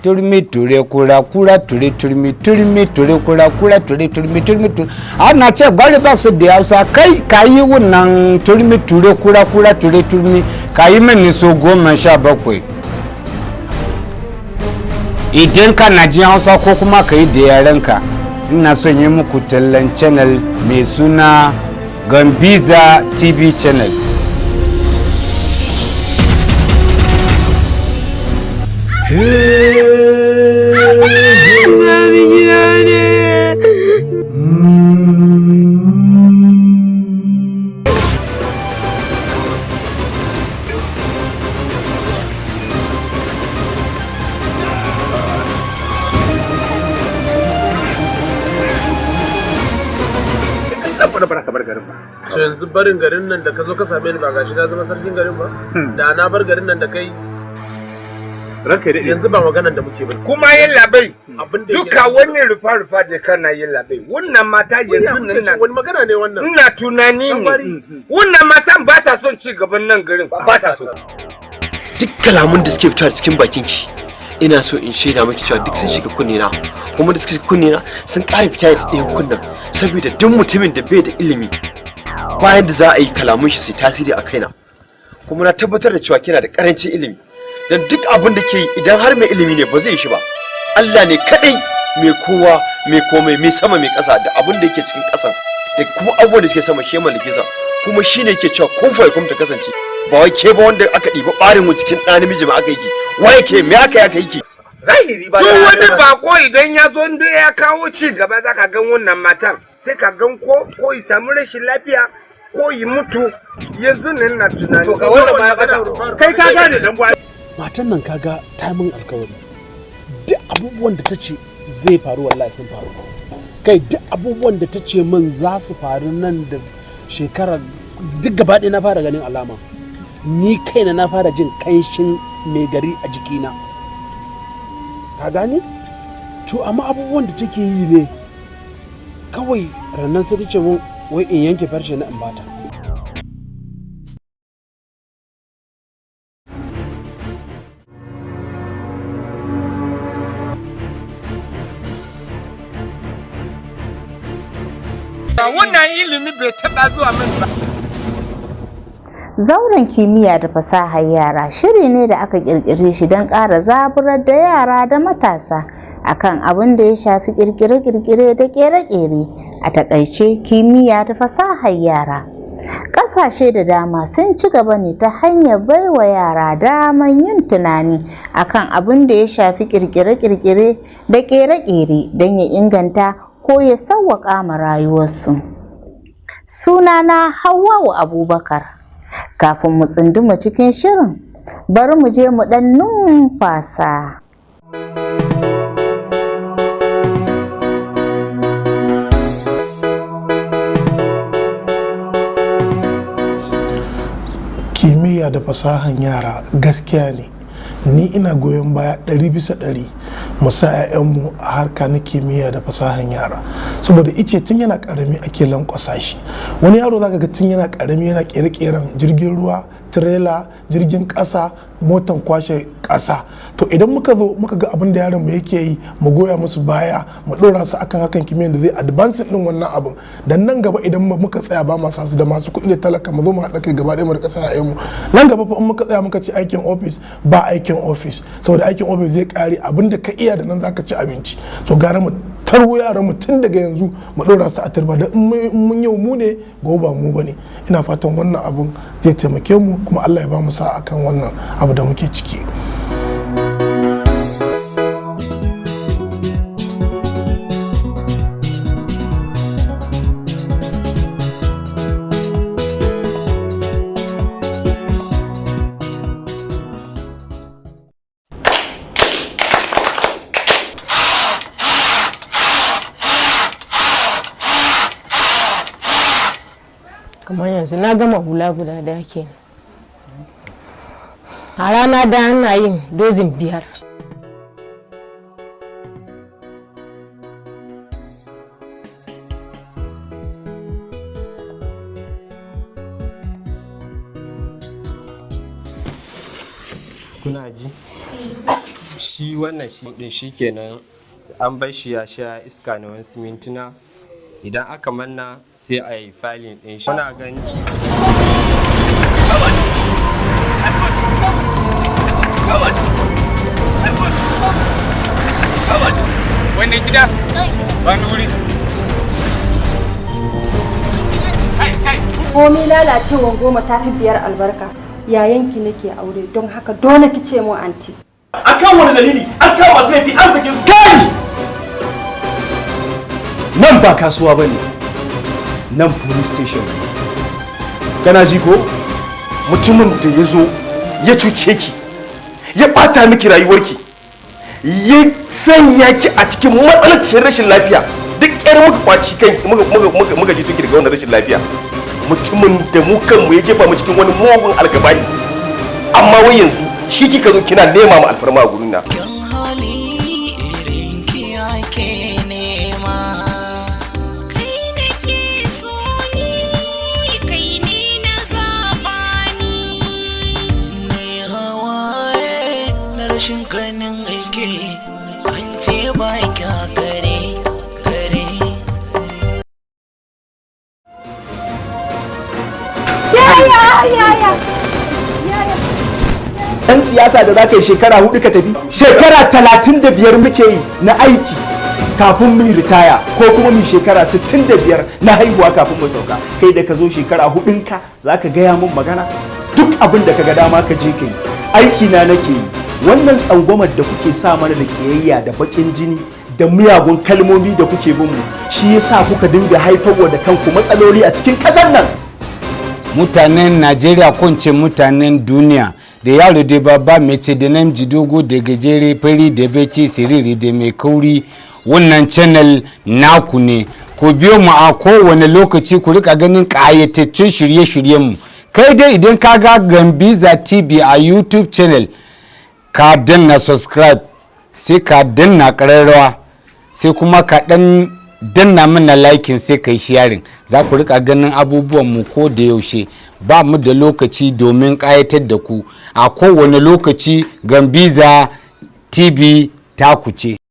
turmi ture kura kura ture turmi ture kura kura ture turmi ture ana ce bari ba su da Hausa kai kayi wannan turmi ture kura kura ture turmi kayi mini so 17 idan kana jin Hausa ko kuma kai da yarenka ina son yi muku tallan channel mai suna Gambixa TV channel. yanzu barin garin nan da ka zo ka same ni ba gashi na zama sarkin garin ba da na bar garin nan da kai ranka dai yanzu ba maganan da muke ba kuma yin labai duka wani rufa da kana yin labai wannan mata yanzu nan wani magana ne wannan ina tunani ne wannan matan ba ta son ci gaban nan garin ba ta so duk kalamun da suke fitowa cikin bakin ki ina so in shaida miki cewa duk sun shiga kunne na kuma da suka shiga kunne na sun ƙara fita da ɗayan kunnen saboda duk mutumin da bai da ilimi bayan da za a yi kalamun shi sai tasiri a kaina kuma na tabbatar da cewa kina da karancin ilimi dan duk abin da ke yi idan har mai ilimi ne ba zai yi shi ba Allah ne kadai mai kowa mai komai mai sama mai ƙasa da abin da yake cikin ƙasan da kuma abubuwan da suke sama shi mallake sa kuma shine yake cewa kun fa kun ta kasance ba wai ke ba wanda aka ɗiba ɓarin mu cikin ɗan namiji ma aka yi wai ke me aka yi ki zahiri ba duk wani bako idan ya zo inda ya kawo ci gaba zaka gan wannan matan sai ka gan ko ya samu rashin lafiya ko yi mutu yanzu nan na tunani to ga wannan ma ya bata kai ka gane dan gwai matan nan kaga ta min alkawari duk abubuwan da tace zai faru wallahi sun faru kai duk abubuwan da tace min za su faru nan da shekara duk gaba ɗaya na fara ganin alama ni kaina na fara jin kanshin mai gari a jikina ka gani to amma abubuwan da take yi ne kawai rannan sai tace mun wai in yanke farshe na in bata wannan ilimi bai taɓa zuwa min ba. Zauren kimiyya da fasahar yara shiri ne da aka ƙirƙire shi don ƙara zaburar da yara da matasa akan abin da ya shafi ƙirƙire-ƙirƙire da ƙere-ƙere, a taƙaice kimiyya da fasahar yara. Ƙasashe da dama sun ci gaba ne ta hanyar baiwa yara daman yin tunani akan abin da ya shafi ƙirƙire-ƙirƙire da ƙere-ƙere don ya inganta ko ya sauwaƙa ma rayuwarsu. Sunana Hawwa'u Abubakar. Kafin mu tsunduma cikin shirin, bari mu je mu ɗan numfasa. Kimiyya da fasahan yara gaskiya ne. Ni ina goyon baya 100% mu sa 'ya'yanmu a harka na kimiyya da fasahan yara, saboda ice tun yana karami ake lankwasa shi. Wani yaro zaka ga tun yana karami yana kere-keren jirgin ruwa, tirela, jirgin kasa, motan kwashe kasa. To idan muka zo muka ga abin da yaron mu yake yi, mu goya musu baya, mu dora su akan hakan kimiyyar da zai advance din wannan abin, dan nan gaba idan muka tsaya ba masu su da masu kuɗi da talaka mu zo mu haɗa kai gaba ɗaya mu rika sa 'ya'yanmu. Nan gaba fa in muka tsaya muka ci aikin office ba aikin office, saboda aikin office zai kare abin da ka iya da nan zaka ci abinci. So gara mu tarwo yaran mu tun daga yanzu mu dora su a turba, da mun yau mu ne gobe ba mu bane. Ina fatan wannan abun zai taimake mu kuma Allah ya ba mu sa akan wannan abu da muke ciki. Kamar yanzu na gama hula guda da ke a rana da ana yin dozin 5. Kuna ji? shi wannan shi din shikenan an bar shi ya sha iska na wasu mintuna idan aka manna sai a yi filin din shi kuna gani wani gida wani wuri komi lalacewan goma ta fi biyar albarka yayanki nake aure don haka dole ki ce mu anti akan wani dalili an kawo masu laifi an sake su kai nan ba kasuwa bane nan police station kana ji ko mutumin da ya zo ya cuce ki ya bata miki rayuwarki ya sanya ki a cikin matsalancin rashin lafiya duk ƙyar muka kwaci kanki muka ji tuki daga wannan rashin lafiya mutumin da mu kanmu ya jefa mu cikin wani mugun algabani amma wai yanzu shi kika zo kina nema mu alfarma a gurin na rashin ganin aiki an ce ba kya kare kare ɗan siyasa da za ka yi shekara 4 ka tafi shekara 35 muke yi na aiki kafin mu ritaya ko kuma mu shekara 65 na haihuwa kafin mu sauka kai da ka zo shekara 4 ka za ka gaya min magana duk abin da ka ga dama ka je ka yi aiki na nake yi wannan tsangwamar da kuke sa mana da kiyayya da bakin jini da miyagun kalmomi da kuke bin mu shi yasa kuka dinga haifarwa da kanku matsaloli a cikin ƙasar nan mutanen Najeriya ko ce mutanen duniya da yaro da babba mai ce da namiji dogo da gajere fari da beki siriri da mai kauri wannan channel naku ne ku biyo mu a kowane lokaci ku rika ganin ƙayataccen shirye-shiryen mu kai dai idan ka ga Gambixa TV a YouTube channel ka danna subscribe sai ka danna ƙararrawa sai kuma ka danna mana liking sai kai sharing za ku rika ganin abubuwan mu ko da yaushe ba mu da lokaci domin ƙayatar da ku a kowane lokaci Gambixa TV ta ku ce